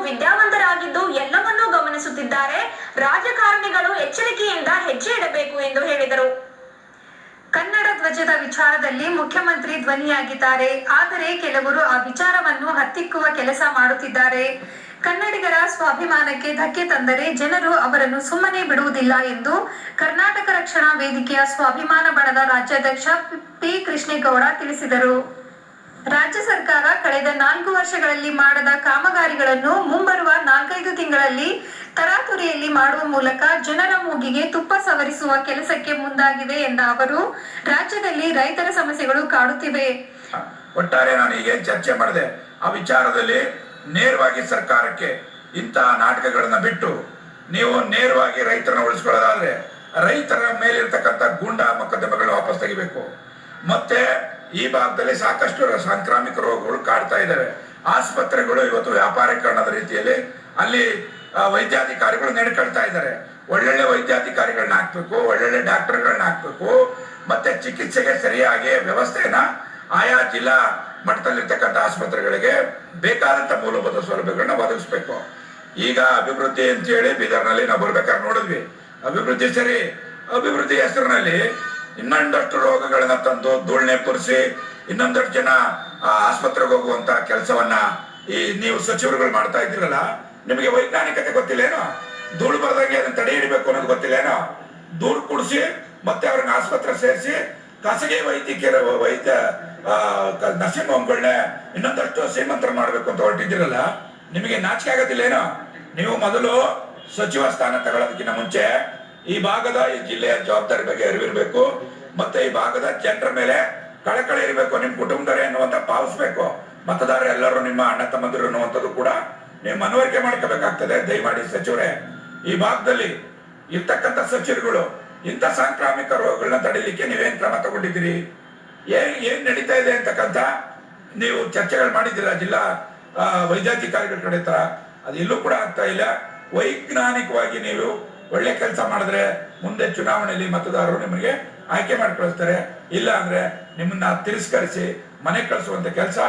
ವಿದ್ಯಾವಂತರಾಗಿದ್ದು ಎಲ್ಲವನ್ನೂ ಗಮನಿಸುತ್ತಿದ್ದಾರೆ. ರಾಜಕಾರಣಿಗಳು ಎಚ್ಚರಿಕೆಯಿಂದ ಹೆಜ್ಜೆ ಇಡಬೇಕು ಎಂದು ಹೇಳಿದರು. ಕನ್ನಡ ಧ್ವಜದ ವಿಚಾರದಲ್ಲಿ ಮುಖ್ಯಮಂತ್ರಿ ಧ್ವನಿಯಾಗಿದ್ದಾರೆ. ಆದರೆ ಕೆಲವರು ಆ ವಿಚಾರವನ್ನು ಹತ್ತಿಕ್ಕುವ ಕೆಲಸ ಮಾಡುತ್ತಿದ್ದಾರೆ. ಕನ್ನಡಿಗರ ಸ್ವಾಭಿಮಾನಕ್ಕೆ ಧಕ್ಕೆ ತಂದರೆ ಜನರು ಅವರನ್ನು ಸುಮ್ಮನೆ ಬಿಡುವುದಿಲ್ಲ ಎಂದು ಕರ್ನಾಟಕ ರಕ್ಷಣಾ ವೇದಿಕೆಯ ಸ್ವಾಭಿಮಾನ ಬಣದ ರಾಜ್ಯಾಧ್ಯಕ್ಷ ಪಿ ಕೃಷ್ಣೇಗೌಡ ತಿಳಿಸಿದರು. ರಾಜ್ಯ ಸರ್ಕಾರ ಕಳೆದ 4 ವರ್ಷಗಳಲ್ಲಿ ಮಾಡದ ಕಾಮಗಾರಿಗಳನ್ನು ಮುಂಬರುವ 4-5 ತಿಂಗಳಲ್ಲಿ ತರಾತುರಿಯಲ್ಲಿ ಮಾಡುವ ಮೂಲಕ ಜನರ ಮೂಗಿಗೆ ತುಪ್ಪ ಸವರಿಸುವ ಕೆಲಸಕ್ಕೆ ಮುಂದಾಗಿದೆ ಎಂದ ಅವರು, ರಾಜ್ಯದಲ್ಲಿ ರೈತರ ಸಮಸ್ಯೆಗಳು ಕಾಡುತ್ತಿವೆ. ಒಟ್ಟಾರೆ ನಾನು ಈಗ ಚರ್ಚೆ ಮಾಡಿದೆ ಆ ವಿಚಾರದಲ್ಲಿ ನೇರವಾಗಿ ಸರ್ಕಾರಕ್ಕೆ ಇಂತಹ ನಾಟಕಗಳನ್ನ ಬಿಟ್ಟು ನೀವು ನೇರವಾಗಿ ರೈತರನ್ನ ಉಳಿಸ್ಕೊಳ್ಳೋದಾದ್ರೆ ರೈತರ ಮೇಲಿರ್ತಕ್ಕಂಥ ಗೂಂಡಾ ಮೊಕದ್ದಮೆಗಳು ವಾಪಸ್ ತೆಗಿಬೇಕು. ಮತ್ತೆ ಈ ಭಾಗದಲ್ಲಿ ಸಾಕಷ್ಟು ಸಾಂಕ್ರಾಮಿಕ ರೋಗಗಳು ಕಾಡ್ತಾ ಇದ್ದಾವೆ. ಆಸ್ಪತ್ರೆಗಳು ಇವತ್ತು ವ್ಯಾಪಾರೀಕರಣದ ರೀತಿಯಲ್ಲಿ ಅಲ್ಲಿ ವೈದ್ಯಾಧಿಕಾರಿಗಳು ನಡ್ಕೊಳ್ತಾ ಇದ್ದಾರೆ. ಒಳ್ಳೊಳ್ಳೆ ವೈದ್ಯಾಧಿಕಾರಿಗಳನ್ನ ಹಾಕ್ಬೇಕು, ಒಳ್ಳೊಳ್ಳೆ ಡಾಕ್ಟರ್ಗಳನ್ನ ಹಾಕ್ಬೇಕು. ಮತ್ತೆ ಚಿಕಿತ್ಸೆಗೆ ಸರಿಯಾಗಿ ವ್ಯವಸ್ಥೆಯನ್ನ ಆಯಾ ಜಿಲ್ಲಾ ಮಟ್ಟದಲ್ಲಿರ್ತಕ್ಕಂಥ ಆಸ್ಪತ್ರೆಗಳಿಗೆ ಬೇಕಾದಂತ ಮೂಲಭೂತ ಸೌಲಭ್ಯಗಳನ್ನ ಒದಗಿಸ್ಬೇಕು. ಈಗ ಅಭಿವೃದ್ಧಿ ಅಂತ ಹೇಳಿ ಬೀದರ್ನಲ್ಲಿ ನಾವು ಬರ್ಬೇಕಾದ್ರೆ ನೋಡಿದ್ವಿ. ಅಭಿವೃದ್ಧಿ ಸರಿ, ಅಭಿವೃದ್ಧಿ ಹೆಸರಿನಲ್ಲಿ ಇನ್ನೊಂದಷ್ಟು ರೋಗಗಳನ್ನ ತಂದು ಧೂಳ್ನೆ ಪುರಿಸಿ ಇನ್ನೊಂದಷ್ಟು ಜನ ಆಸ್ಪತ್ರೆಗೆ ಹೋಗುವಂತ ಕೆಲಸವನ್ನ ಈ ನೀವು ಸಚಿವರುಗಳು ಮಾಡ್ತಾ ಇದ್ದೀರಲ್ಲ, ನಿಮಗೆ ವೈಜ್ಞಾನಿಕತೆ ಗೊತ್ತಿಲ್ಲೇನೋ? ಧೂಳು ಬರದಂಗೆ ಅದನ್ನ ತಡೆ ಹಿಡಿಬೇಕು ಅನ್ನೋದು ಗೊತ್ತಿಲ್ಲೇನೋ? ಧೂಳು ಕುಡಿಸಿ ಮತ್ತೆ ಅವ್ರನ್ನ ಆಸ್ಪತ್ರೆ ಸೇರಿಸಿ ಖಾಸಗಿ ವೈದ್ಯ ನರ್ಸಿಂಗ್ ಹೋಮ್ಗಳನ್ನ ಇನ್ನೊಂದಷ್ಟು ಶ್ರೀಮಂತರ ಮಾಡ್ಬೇಕು ಅಂತ ಹೊರಟಿದ್ದೀರಲ್ಲ, ನಿಮಗೆ ನಾಚಿಕೆ ಆಗೋದಿಲ್ಲೇನೋ? ನೀವು ಮೊದಲು ಸಚಿವ ಸ್ಥಾನ ತಗೊಳ್ಳೋದಕ್ಕಿಂತ ಮುಂಚೆ ಈ ಭಾಗದ ಈ ಜಿಲ್ಲೆಯ ಜವಾಬ್ದಾರಿ ಬಗ್ಗೆ ಅರಿವಿರ್ಬೇಕು. ಮತ್ತೆ ಈ ಭಾಗದ ಜನರ ಮೇಲೆ ಕಳಕಳಿ ಇರಬೇಕು. ನಿಮ್ ಕುಟುಂಬದವರೇ ಅನ್ನುವಂತ ಭಾವಿಸ್ಬೇಕು. ಮತದಾರರು ಎಲ್ಲರೂ ನಿಮ್ಮ ಅಣ್ಣ ತಮ್ಮಂದಿರು ಅನ್ನುವಂಥದ್ದು ಕೂಡ ನೀವು ಮನವರಿಕೆ ಮಾಡ್ಕೋಬೇಕಾಗ್ತದೆ. ದಯಮಾಡಿ ಸಚಿವರೇ, ಈ ಭಾಗದಲ್ಲಿ ಇರ್ತಕ್ಕಂಥ ಸಚಿವರುಗಳು ಇಂಥ ಸಾಂಕ್ರಾಮಿಕ ರೋಗಗಳನ್ನ ತಡೀಲಿಕ್ಕೆ ನೀವೇನ್ ಕ್ರಮ ತಗೊಂಡಿದ್ದೀರಿ? ಏನ್ ನಡೀತಾ ಇದೆ ಅಂತಕ್ಕಂಥ ನೀವು ಚರ್ಚೆಗಳು ಮಾಡಿದ್ದೀರಾ ಜಿಲ್ಲಾ ವೈದ್ಯಾಧಿಕಾರಿಗಳ ಕಡೆ ತರ? ಅದು ಇಲ್ಲೂ ಕೂಡ ಆಗ್ತಾ ಇಲ್ಲ. ವೈಜ್ಞಾನಿಕವಾಗಿ ನೀವು ಒಳ್ಳೆ ಕೆಲಸ ಮಾಡಿದ್ರೆ ಮುಂದೆ ಚುನಾವಣೆಯಲ್ಲಿ ಮತದಾರರು ನಿಮಗೆ ಆಯ್ಕೆ ಮಾಡಿ ಕಳಿಸ್ತಾರೆ. ಇಲ್ಲ ಅಂದ್ರೆ ನಿಮ್ಮನ್ನ ತಿರಸ್ಕರಿಸಿ ಮನೆ ಕಳಿಸುವಂತ ಕೆಲಸ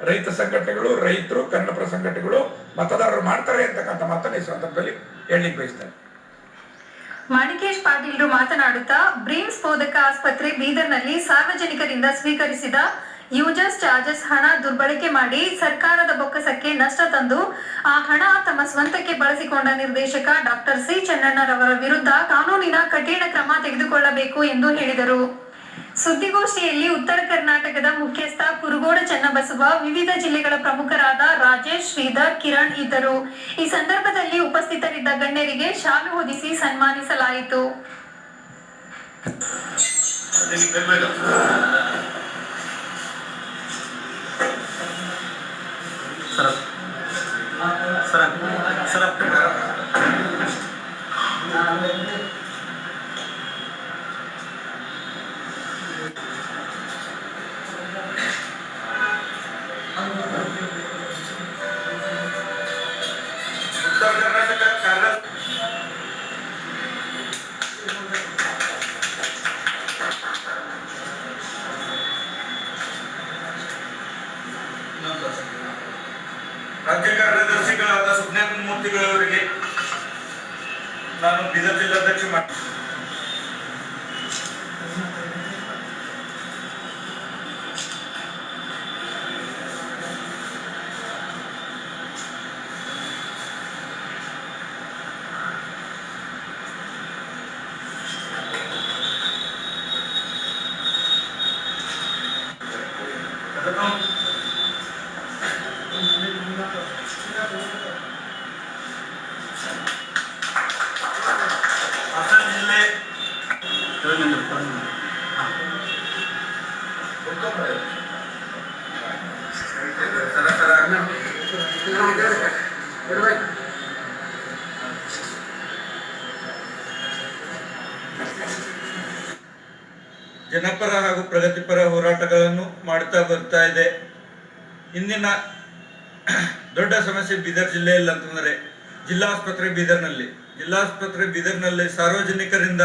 ರೈತ ಸಂಘಟನೆಗಳು, ರೈತರು, ಕನ್ನಡಪರ ಸಂಘಟನೆಗಳು, ಮತದಾರರು ಮಾಡ್ತಾರೆ ಅಂತಕ್ಕಂಥ ಮಾತನ್ನ ಈ ಸಂದರ್ಭದಲ್ಲಿ ಹೇಳಲಿಕ್ಕೆ ಬಯಸ್ತೇನೆ. ಮಾಣಿಕೇಶ್ ಪಾಟೀಲ್ರು ಮಾತನಾಡುತ್ತಾ, ಬ್ರೀಮ್ಸ್ ಬೋಧಕ ಆಸ್ಪತ್ರೆ ಬೀದರ್ನಲ್ಲಿ ಸಾರ್ವಜನಿಕರಿಂದ ಸ್ವೀಕರಿಸಿದ ಯೂಸರ್ಸ್ ಚಾರ್ಜಸ್ ಹಣ ದುರ್ಬಳಕೆ ಮಾಡಿ ಸರ್ಕಾರದ ಬೊಕ್ಕಸಕ್ಕೆ ನಷ್ಟ ತಂದು ಆ ಹಣ ತಮ್ಮ ಸ್ವಂತಕ್ಕೆ ಬಳಸಿಕೊಂಡ ನಿರ್ದೇಶಕ ಡಾಕ್ಟರ್ ಸಿ ಚೆನ್ನಣ್ಣರವರ ವಿರುದ್ಧ ಕಾನೂನಿನ ಕಠಿಣ ಕ್ರಮ ತೆಗೆದುಕೊಳ್ಳಬೇಕು ಎಂದು ಹೇಳಿದರು. ಸುದ್ದಿಗೋಷ್ಠಿಯಲ್ಲಿ ಉತ್ತರ ಕರ್ನಾಟಕದ ಮುಖ್ಯಸ್ಥ ಕುರುಗೋಡ ಚನ್ನಬಸವ, ವಿವಿಧ ಜಿಲ್ಲೆಗಳ ಪ್ರಮುಖರಾದ ರಾಜೇಶ್, ಶ್ರೀಧರ್, ಕಿರಣ್ ಇದ್ದರು. ಈ ಸಂದರ್ಭದಲ್ಲಿ ಉಪಸ್ಥಿತರಿದ್ದ ಗಣ್ಯರಿಗೆ ಶಾಲು ಹೊದಿಸಿ ಸನ್ಮಾನಿಸಲಾಯಿತು. ರಾಜ್ಯ ಕಾರ್ಯದರ್ಶಿಗಳಾದ ಸುಜ್ಞಾನ ಮೂರ್ತಿಗಳವರಿಗೆ ನಾನು ಬೀದರ್ ಜಿಲ್ಲಾಧ್ಯಕ್ಷ ಮಾಡಿ ಜನಪರ ಹಾಗೂ ಪ್ರಗತಿಪರ ಹೋರಾಟಗಳನ್ನು ಮಾಡುತ್ತಾ ಬರ್ತಾ ಇದೆ. ಇಂದಿನ ದೊಡ್ಡ ಸಮಸ್ಯೆ ಬೀದರ್ ಜಿಲ್ಲೆಯಲ್ಲಿ ಅಂತಂದರೆ ಜಿಲ್ಲಾಸ್ಪತ್ರೆ ಬೀದರ್ನಲ್ಲಿ ಸಾರ್ವಜನಿಕರಿಂದ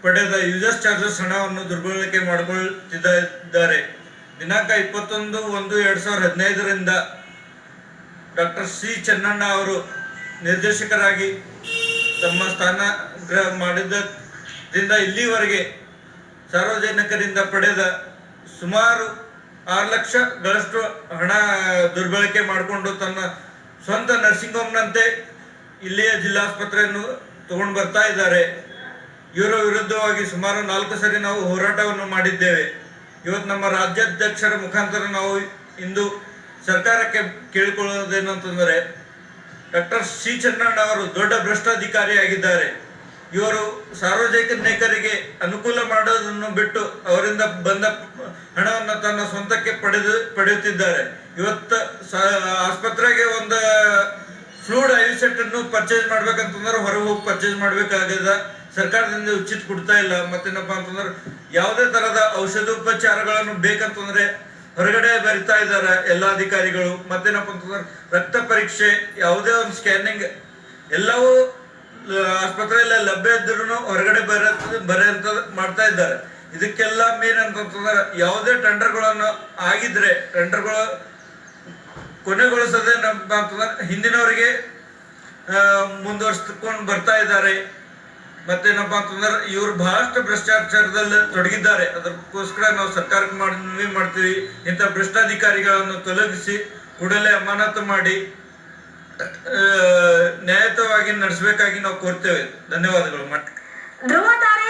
ಪಡೆದ ಯೂಸರ್ಸ್ ಚಾರ್ಜಸ್ ಹಣವನ್ನು ದುರ್ಬಳಕೆ ಮಾಡಿಕೊಳ್ಳುತ್ತಿದ್ದಾರೆ. ದಿನಾಂಕ 21/1/2015 ಡಾಕ್ಟರ್ ಸಿ ಚೆನ್ನಣ್ಣ ಅವರು ನಿರ್ದೇಶಕರಾಗಿ ತಮ್ಮ ಸ್ಥಾನ ಮಾಡಿದ್ದರಿಂದ ಇಲ್ಲಿವರೆಗೆ ಸಾರ್ವಜನಿಕರಿಂದ ಪಡೆದ ಸುಮಾರು 6 ಲಕ್ಷಗಳಷ್ಟು ಹಣ ದುರ್ಬಳಕೆ ಮಾಡಿಕೊಂಡು ತನ್ನ ಸ್ವಂತ ನರ್ಸಿಂಗ್ ಹೋಮ್ನಂತೆ ಇಲ್ಲಿಯ ಜಿಲ್ಲಾಸ್ಪತ್ರೆಯನ್ನು ತಗೊಂಡು ಬರ್ತಾ ಇದ್ದಾರೆ. ಇವರ ವಿರುದ್ಧವಾಗಿ ಸುಮಾರು 4 ಸರಿ ನಾವು ಹೋರಾಟವನ್ನು ಮಾಡಿದ್ದೇವೆ. ಇವತ್ತು ನಮ್ಮ ರಾಜ್ಯಾಧ್ಯಕ್ಷರ ಮುಖಾಂತರ ನಾವು ಇಂದು ಸರ್ಕಾರಕ್ಕೆ ಕೇಳಿಕೊಳ್ಳುವುದೇನು ಅಂತಂದರೆ, ಡಾಕ್ಟರ್ ಸಿ ಚೆನ್ನಣ್ಣ ಅವರು ದೊಡ್ಡ ಭ್ರಷ್ಟಾಧಿಕಾರಿಯಾಗಿದ್ದಾರೆ. ಇವರು ಸಾರ್ವಜನಿಕರಿಗೆ ಅನುಕೂಲ ಮಾಡೋದನ್ನು ಬಿಟ್ಟು ಅವರಿಂದ ಬಂದ ಹಣವನ್ನು ತನ್ನ ಸ್ವಂತಕ್ಕೆ ಪಡೆಯುತ್ತಿದ್ದಾರೆ. ಇವತ್ತು ಆಸ್ಪತ್ರೆಗೆ ಒಂದು ಫ್ಲೂಡ್ ಐವಿ ಸೆಟ್ ಅನ್ನು ಪರ್ಚೇಸ್ ಮಾಡ್ಬೇಕಂತಂದ್ರೆ ಹೊರಗೆ ಹೋಗಿ ಪರ್ಚೇಸ್ ಮಾಡ್ಬೇಕಾಗ್ಯದ. ಸರ್ಕಾರದಿಂದ ಉಚಿತ ಕೊಡ್ತಾ ಇಲ್ಲ. ಮತ್ತೇನಪ್ಪಾ ಅಂತಂದ್ರೆ ಯಾವುದೇ ತರದ ಔಷಧೋಪಚಾರಗಳನ್ನು ಬೇಕಂತಂದ್ರೆ ಹೊರಗಡೆ ಬರಿತಾ ಇದ್ದಾರೆ ಎಲ್ಲ ಅಧಿಕಾರಿಗಳು. ಮತ್ತೇನಪ್ಪ ಅಂತಂದ್ರೆ ರಕ್ತ ಪರೀಕ್ಷೆ, ಯಾವುದೇ ಒಂದು ಸ್ಕ್ಯಾನಿಂಗ್ ಎಲ್ಲವೂ ಆಸ್ಪತ್ರೆಯಲ್ಲಿ ಲಭ್ಯ ಇದ್ರೂ ಹೊರಗಡೆ ಬರೆಯಂತ ಮಾಡ್ತಾ ಇದ್ದಾರೆ. ಇದಕ್ಕೆಲ್ಲ ಮೇನ್ ಅಂತಂದ್ರೆ ಯಾವುದೇ ಟೆಂಡರ್ಗಳನ್ನು ಆಗಿದ್ರೆ ಟೆಂಡರ್ಗಳು ಕೊನೆಗೊಳಿಸದೆ ಅಂತಂದ್ರೆ ಹಿಂದಿನವರಿಗೆ ಮುಂದುವರ್ಸ್ಕೊಂಡು ಬರ್ತಾ ಇದ್ದಾರೆ. ಮತ್ತೇನಪ್ಪಾ ಅಂತಂದ್ರೆ ಇವರು ಬಹಳಷ್ಟು ಭ್ರಷ್ಟಾಚಾರದಲ್ಲಿ ತೊಡಗಿದ್ದಾರೆ. ಅದಕ್ಕೋಸ್ಕರ ನಾವು ಸರ್ಕಾರಕ್ಕೆ ಮನವಿ ಮಾಡ್ತೀವಿ, ಇಂಥ ಭ್ರಷ್ಟಾಧಿಕಾರಿಗಳನ್ನು ತೊಲಗಿಸಿ ಕೂಡಲೇ ಅಮಾನತು ಮಾಡಿ ನ್ಯಾಯಯುತವಾಗಿ ನಡೆಸಬೇಕಾಗಿ ನಾವು ಕೋರ್ತೇವೆ. ಧನ್ಯವಾದಗಳು. ಧ್ರುವ ತಾರೆ